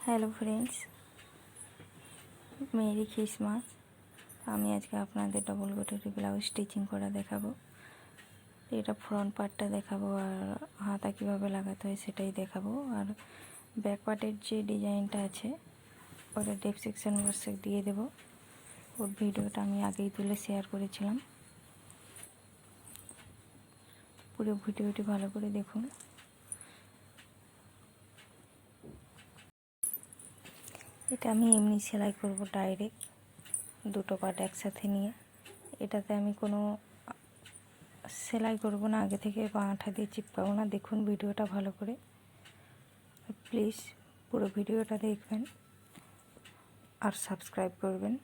Hello friends, merry Christmas. আমি আজকে আপনাদের ডবল কাটারি ব্লাউজ স্টিচিং করা দেখাবো। এটা ফ্রন্ট পার্টটা দেখাবো আর হাতা কীভাবে লাগাতে হয় সেটাই দেখাবো। আর ব্যাক পার্টের যে ডিজাইনটা আছে ওটা ডেসক্রিপশন বক্সে দিয়ে দেবো। ওর ভিডিওটা আমি আগেই তুলে শেয়ার করেছিলাম। পুরো ভিডিওটি ভালো করে দেখুন। এটা আমি এমনি সেলাই করব ডাইরেক্ট, দুটো পার্ট একসাথে নিয়ে। এটাতে আমি কোনো সেলাই করব না, আগে থেকে বা আঠা দিয়ে চিপকাবো না। দেখুন ভিডিওটা ভালো করে, প্লিজ পুরো ভিডিওটা দেখবেন আর সাবস্ক্রাইব করবেন।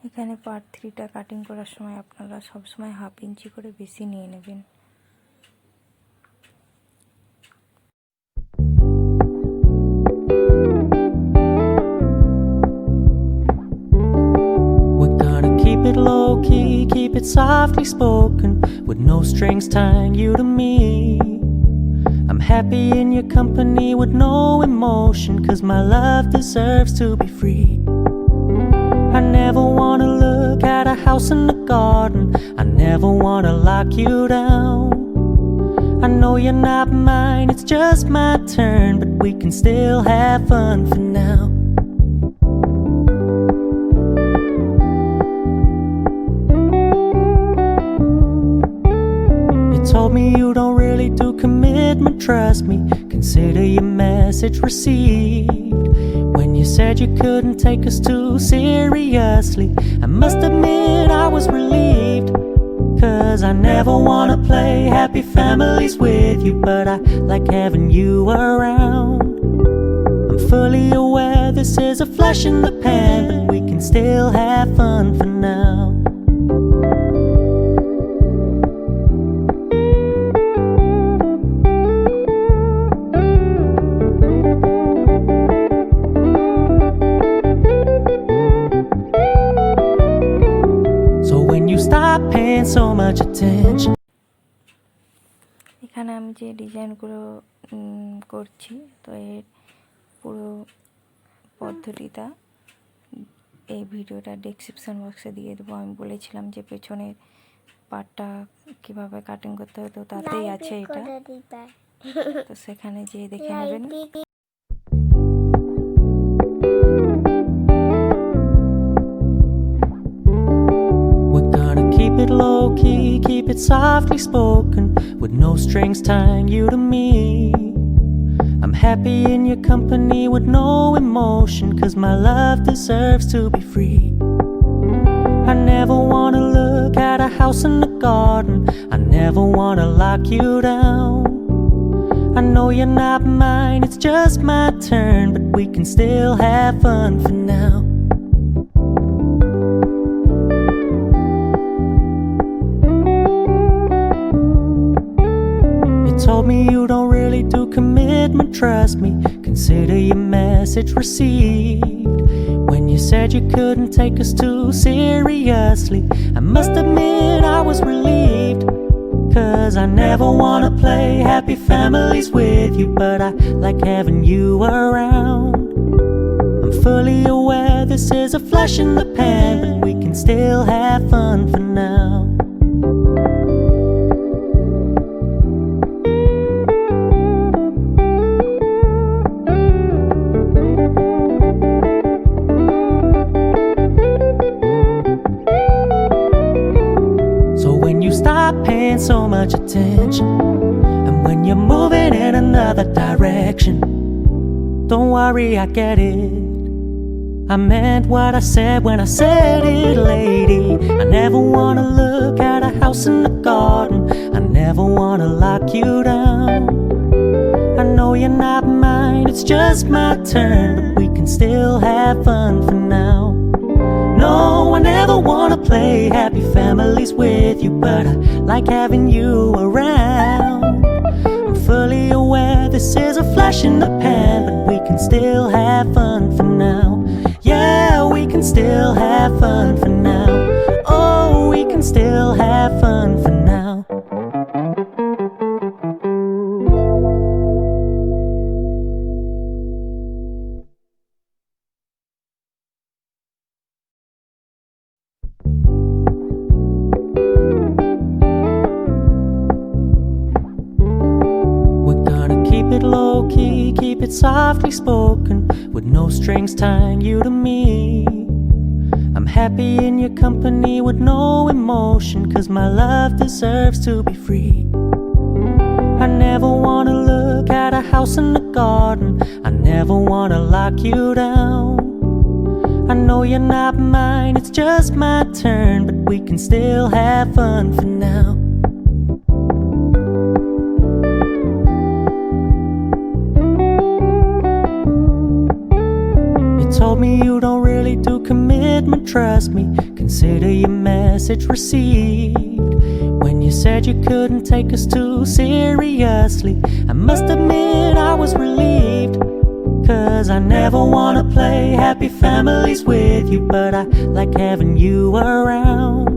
এখানে পার্ট 3টা কাটিং করার সময় আপনারা সবসময় 1/2 ইঞ্চি করে বেশি নিয়ে নেবেন। Keep it low key, keep it softly spoken, with no strings tying you to me. I'm happy in your company with no emotion, 'cause my love deserves to be free. I never wanna look at a house in the garden, I never wanna lock you down. I know you're not mine, it's just my turn, but we can still have fun for now. Told me you don't really do commitment, trust me, consider your message received. When you said you couldn't take us too seriously, I must admit I was relieved. 'Cause I never wanna play happy families with you, but I like having you around. I'm fully aware this is a flash in the pan, but we can still have fun for now. Stop paying so much attention. এখানে আমি যে ডিজাইনগুলো করছি, তো এর পুরো পদ্ধতিটা এই ভিডিওটা ডেসক্রিপশন বক্সে দিয়ে দেবো। আমি বলেছিলাম যে পেছনের পার্টটা কিভাবে কাটিং করতে হয়, তো তাতেই আছে এটা, তো সেখানে যেয়ে দেখে নেবেন। Keep it low key, keep it softly spoken, with no strings tying you to me. I'm happy in your company with no emotion, 'cause my love deserves to be free. I never wanna look at a house in the garden, I never wanna lock you down. I know you're not mine, it's just my turn, but we can still have fun for now. Told me you don't really do commitment, trust me, consider your message received. When you said you couldn't take us too seriously, I must admit I was relieved. 'Cause I never wanna play happy families with you, but I like having you around. I'm fully aware this is a flash in the pan, but we can still have fun for now. Stop paying so much attention, and when you're moving in another direction, don't worry, I get it. I meant what I said when I said it, lady. I never wanna look at a house in the garden, I never wanna lock you down. I know you're not mine, it's just my turn, but we can still have fun for now. No, I never wanna play happy families with you, but I like having you around. I'm fully aware this is a flash in the pan, but we can still have fun for now. Yeah, we can still have fun for now. Oh, can still have fun for now. Keep it low-key, keep it softly spoken, with no strings tying you to me. I'm happy in your company with no emotion, 'cause my love deserves to be free. I never wanna look at a house in the garden, I never wanna lock you down. I know you're not mine, it's just my turn, but we can still have fun for now. Told me you don't really do commitment, trust me, consider your message received. When you said you couldn't take us too seriously, I must admit I was relieved. 'Cause I never wanna play happy families with you, but I like having you around.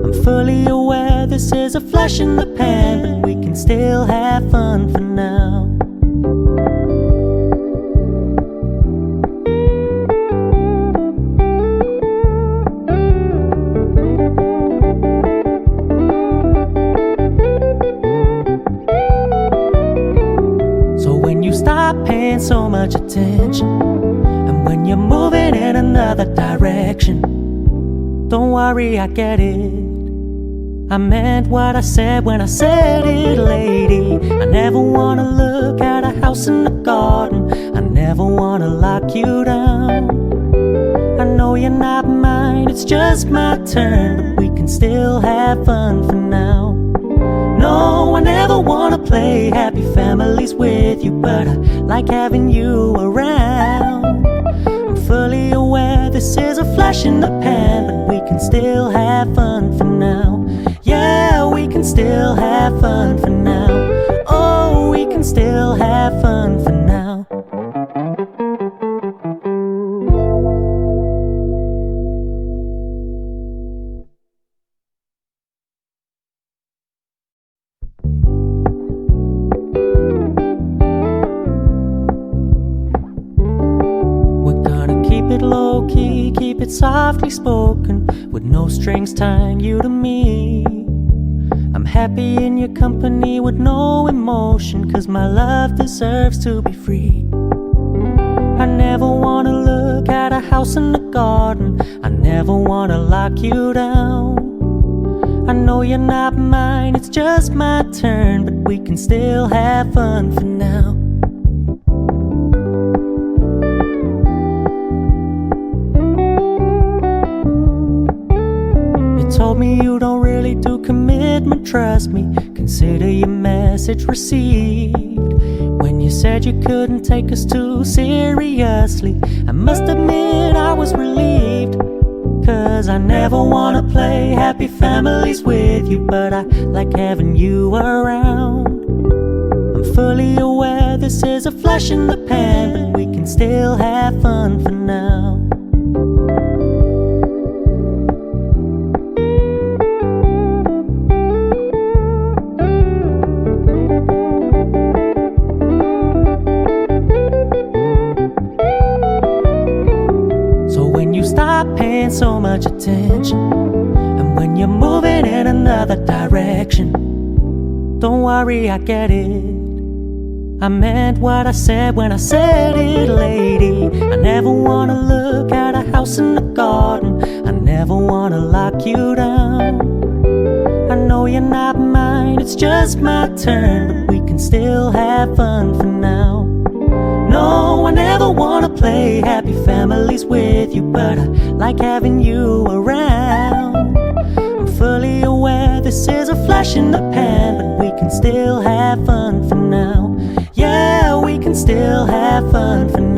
I'm fully aware this is a flash in the pan, but we can still have fun for now. Stop paying so much attention, and when you're moving in another direction, don't worry, I get it. I meant what I said when I said it, lady. I never wanna look at a house in the garden, I never wanna lock you down. I know you're not mine, it's just my turn, but we can still have fun for now. No, I never wanna play happy families with you, but I like having you around. I'm fully aware this is a flash in the pan, but we can still have fun for now. Yeah, we can still have fun for now. Oh, we can still have fun for now. Keep it low-key, keep it softly spoken, with no strings tying you to me. I'm happy in your company with no emotion, 'cause my love deserves to be free. I never wanna look at a house in the garden, I never wanna lock you down. I know you're not mine, it's just my turn, but we can still have fun for now. Told me you don't really do commitment, trust me, consider your message received. When you said you couldn't take us too seriously, I must admit I was relieved. 'Cause I never wanna play happy families with you, but I like having you around. I'm fully aware this is a flash in the pan, but we can still have fun for now. Stop paying so much attention, and when you're moving in another direction, don't worry, I get it. I meant what I said when I said it, lady. I never wanna look at a house in the garden, I never wanna lock you down. I know you're not mine, it's just my turn, but we can still have fun for now. No, I never wanna play happy families with you, but I like having you around. I'm fully aware this is a flash in the pan, but we can still have fun for now. Yeah, we can still have fun for now.